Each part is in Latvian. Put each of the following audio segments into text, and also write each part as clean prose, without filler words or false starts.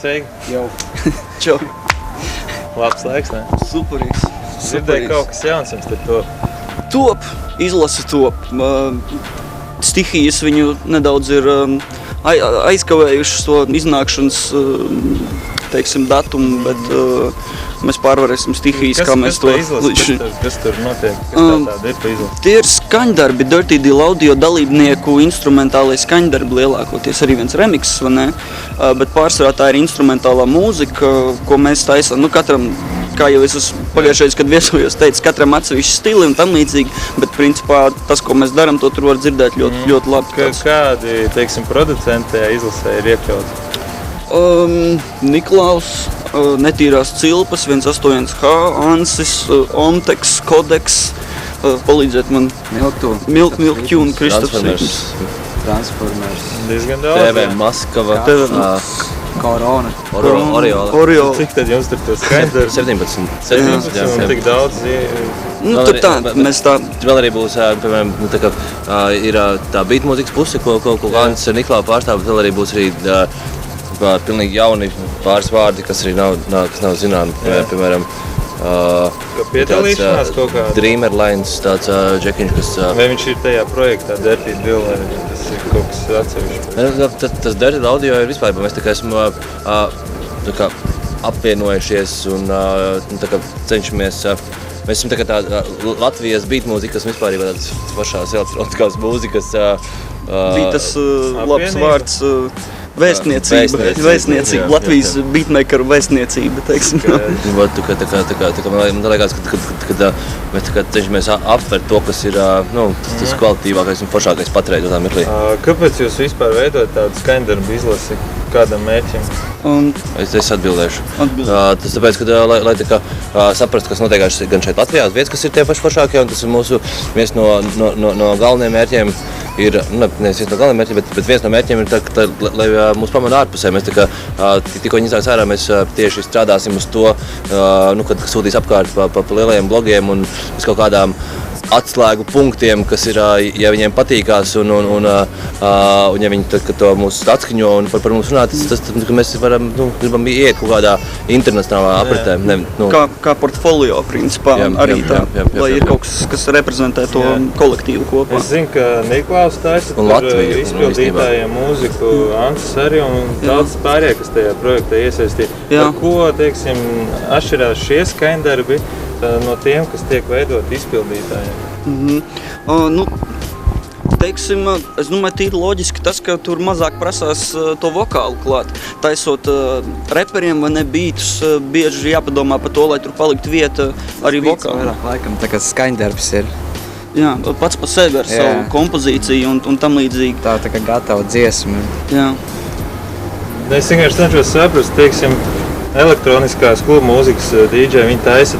Sveiki. Jau. Čau. Labs laiks, ne? Superīgs. Dzirdēju kaut kas jauns jums te top. Top, izlasa top. Stihijas viņu nedaudz ir aizkavējušas to iznākšanas, teiksim, datumu, bet mēs pārvarēsim stihijas, kā mēs to... Kas tur notiek? Kas tāda ir pa izlasi? Tie ir skaņdarbi, Dirty Deal Audio dalībnieku instrumentālie skaņdarbi lielākoties, arī viens remixs, vai ne? Bet pārsvarā tā ir instrumentālā mūzika, ko mēs taisām, katram, kā jau es pagājušais, kad viesojos, teicu, katram atsevišķi stili un tam līdzīgi, bet principā tas, ko mēs daram, to tur var dzirdēt ļoti labi. Kādi, teiksim, producenti tajā izlasē ir iekļauts? Niklaus, Netīrās cilpas, 181H, Ansis, Omteks, Kodeks, palīdziet man. Milk-Tune, Kristofs. Transformers. Diezgan daudz. TV Maskava. Korona. Oriola. Cik tad jums tur to skaņdarbi? 17. Un tik daudz. Tur tā, mēs tā. Vēl arī būs, piemēram, ir tā beat mūzikas puse, ko Ants Niklau pārstāv, bet vēl arī būs arī pilnīgi jauni pāris vārdi, kas arī nav zināmi, piemēram, Ka piedalīšanās kaut kāda? Dreamerlines, tāds džekiņš, kas... Vai viņš ir tajā projektā Dirty Deal, vai tas ir kaut kas atsevišķi? Tas Dirty Deal Audio ir vispār, mēs esam apvienojušies un cenšamies... Mēs esam tā Latvijas beat mūzika, kas vispār ir tādas pašās elektroniskās mūzikas... Bija tas labs vārds... Vēstniecība, Latvijas beatmakeru vēstniecība, teiksim. Man liekas, ka mēs cenšamies aptvert to, kas ir tas kvalitīvākais un foršākais patreiz uz tā mirklī. Kāpēc jūs vispār veidojat tādu skaņdarbu izlasi kādam mērķim? Es atbildēšu. Tas tāpēc, lai saprastu, kas notiek gan šeit Latvijā, vietas, kas ir tie paši foršākie, un tas ir mūsu viens no galvenajiem mērķiem. Nevis viens no galvenajiem mērķiem, bet viens no mērķiem ir, lai mūs pamana ārpusē. Mēs tikko viņi iznāks ārā, mēs tieši strādāsim uz to, kad sūtīs apkārt pa lielajiem blogiem un uz kaut kādām atslēgu punktiem, kas ir, ja viņiem patīkās un ja viņi to mūs atskaņo un par mums runā, tad mēs gribam iet kaut kādā internacionālā apritē. Kā portfolio, principā, arī tā, lai ir kaut kas reprezentē to kolektīvu kopā. Es zinu, ka Niklaus taisa tur izpildītājiem mūziku, Ansis arī un daudz pārējie, kas tajā projektā iesaistīja. Ar ko, teiksim, atšķirās šie skaņdarbi no tiem, kas tiek veidot izpildītājiem? Teiksim, es domāju, tīri loģiski tas, ka tur mazāk prasās to vokālu klāt. Taisot reperiem vai ne beatus, bieži jāpadomā par to, lai tur paliktu vieta arī vokālu. Vairāk laikam, tā kā skaņdarbs ir. Jā, pats par sevi ar savu kompozīciju un tam līdzīgi. Tā kā gatava dziesma. Jā. Es vienkārši cenšos saprast, teiksim, elektroniskās klubu mūzikas DJ, viņi taisa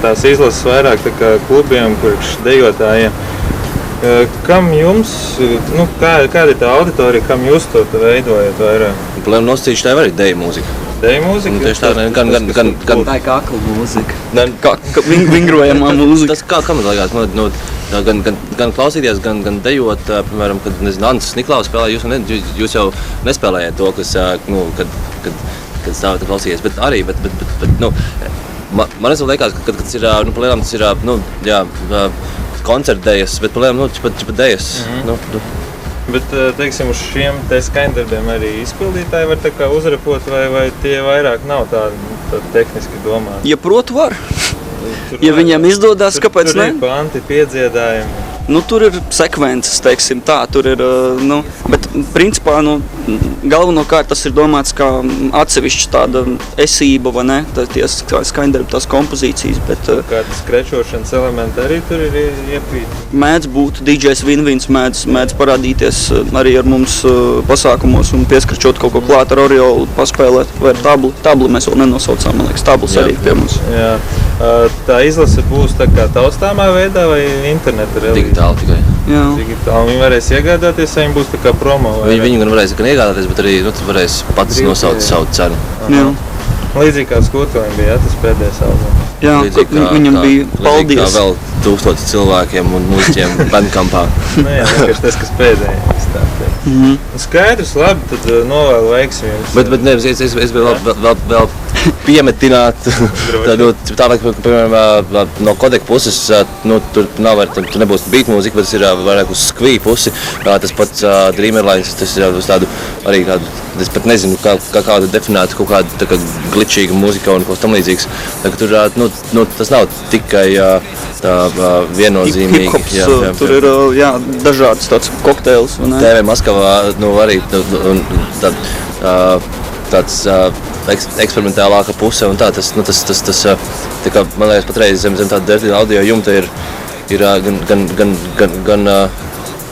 tās izlases vairāk tā kā klubiem, kurš dejotājiem. Kam jums, kāda ir tā auditorija, kam jūs to veidojat vairāk? Problēma nosacīšu, tā ir arī deju mūzika. Deju mūzika? Tieši tā, Tā ir kakla mūzika. Vingrojamā mūzika. Tas kā man liekas, gan klausīties, gan dejot, piemēram, kad, Ansis Niklaus spēlē, jūs jau nespēlējat to, kas, kad stāvēt klausīties, bet arī, man liekas, ka tas ir, pa lielam tas ir, koncertdejas, bet pa lielam, pat dejas. Bet, teiksim, uz šiem te skaņdarbiem arī izpildītāji var tā kā uzrepot, vai tie vairāk nav tādi tehniski domāti? Ja protu var. Ja viņiem izdodās, kāpēc ne? Tur ir panti, piedziedājumi. Tur ir sekvences, teiksim tā, tur ir, bet principā, galvenokārt tas ir domāts kā atsevišķi tāda esība, vai ne, tie skaņdarbi, tās kompozīcijas, bet... Kāda skrečošanas elementi arī tur ir iepīt? Mēdz būt, DJs Vinvins mēdz parādīties arī ar mums pasākumos un pieskračot kaut ko klāt ar Oriolu, paspēlēt, vai ar tabli mēs vēl nenosaucām, man liekas, tablis arī pie mums. Jā. Tā izlase būs tā kā taustāmā veidā vai interneta relīze? Digitāli tikai. Jā. Digitāli. Viņi varēs iegādāties, vai viņi būs tā kā promo? Viņi gan varēs iegādāties, bet arī varēs pats nosaukt savu cenu. Jā. Līdzīgi kā Skūtoņiem bija, tas pēdējais albums. Jā, viņam bija paldies. Kā vēl 1000 cilvēkiem un mūziķiem bandkampā. Jā, vienkārši tas, kas pēdējais. Skaidrs, labi, tad novēlu veiksmi jums. Bet ne, es vēl piemetināt, tālāk, piemēram, no kodeka puses, tur nebūs beat mūzika, bet tas ir vairāk uz skvī pusi. Tas pats Dreamerlines, tas ir uz tādu, arī kādu, es pat nezinu, kādu definētu, kaut kādu tā kā glitchīga mūzika un kaut tam līdzīgs. Tur, tas nav tikai tā viennozīmīgi. Hip-hops, tur ir dažādas tāds kokteils. TV Maskavā, arī tāds eksperimentālāka puse un tā, tas tā kā, man liekas, patreiz zem tāda Dirty Audio jumta ir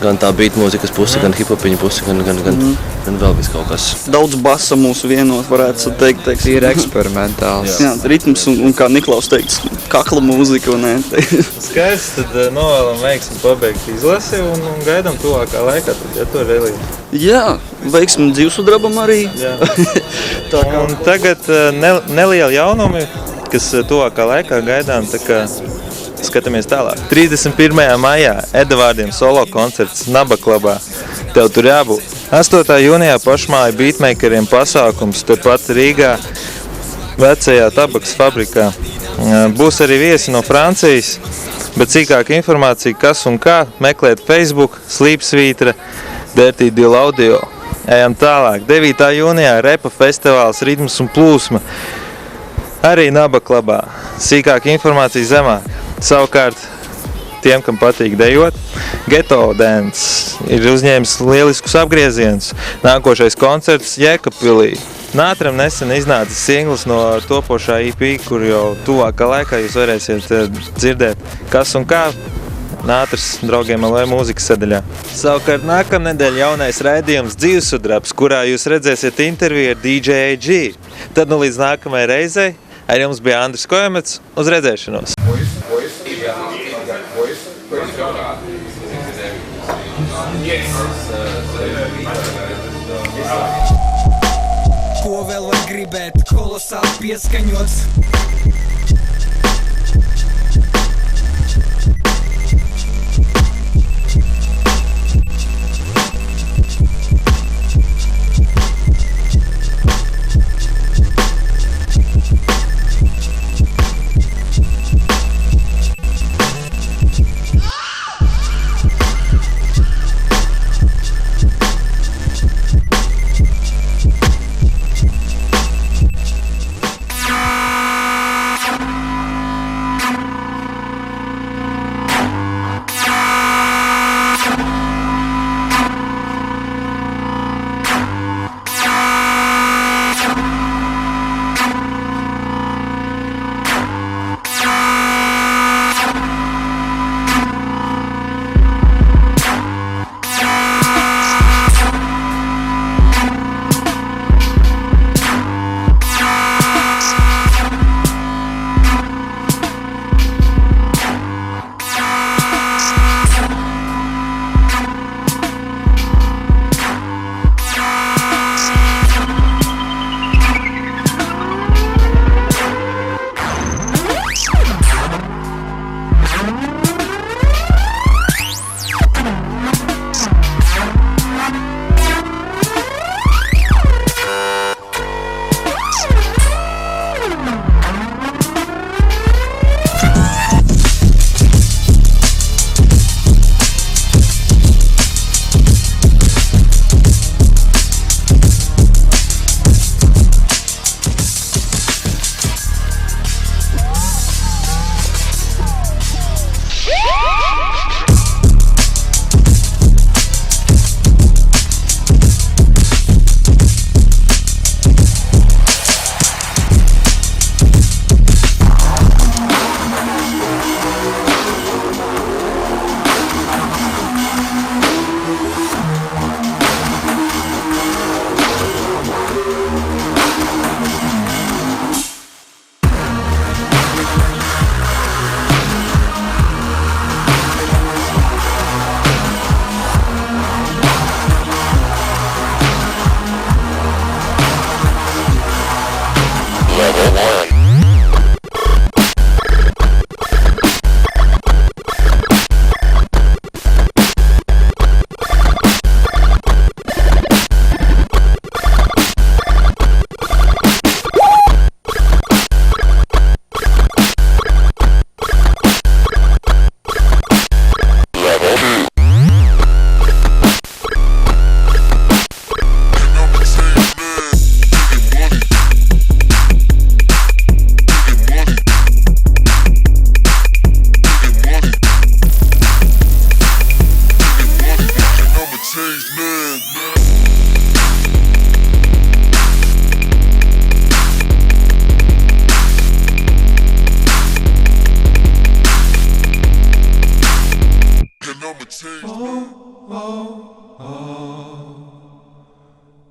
gan tā beat mūzikas puse, gan hip-hopiņa puse, gan vēl viss kaut kas. Daudz basa mūsu vienot, varētu teikt. Ir eksperimentāls. Jā, ritms un kā Niklaus teiks, kakla mūzika. Skaidrs, tad novēlam veiksmi pabeigt izlasi un gaidām tuvākā laikā, tad, ja to relīzi. Jā, veiksmi dzīvsudrabam arī. Un tagad neliela jaunumi, kas tuvākā laikā gaidām, tā kā skatāmies tālāk. 31. maijā Edvardiem solo koncerts Nabaklabā. Tev tur jābūt. 8. jūnijā pašmāju beatmakeriem pasākums tepat Rīgā vecajā tabakas fabrikā. Būs arī viesi no Francijas, bet cīkāka informācija, kas un kā, meklēt Facebook, Slīpsvītra, Dirty Audio. Ejam tālāk. 9. jūnijā repa festivāls Ritms un plūsma. Arī Nabaklabā. Sīkāka informācija zemāk. Savukārt, tiem, kam patīk dejot, Ghetto Dance ir uzņēmis lieliskus apgriezienus. Nākošais koncerts Jēkabpilī. Nātram nesen iznācis singls no topošā EP, kur jau tuvākā laikā jūs varēsiet dzirdēt, kas un kā. Nātrs draugiem LV mūzikas sadaļā. Savukārt nākamnedēļ jaunais raidījums Dzīvsudrabs, kurā jūs redzēsiet interviju ar DJ AG. Tad līdz nākamajai reizei ar jums bija Andris Kojamets. Uz redzēšanos! Ko vēl var gribēt, kolosāli pieskaņots.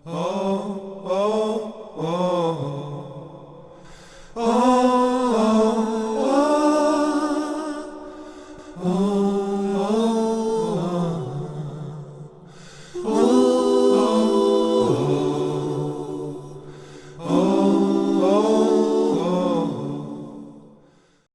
Oh,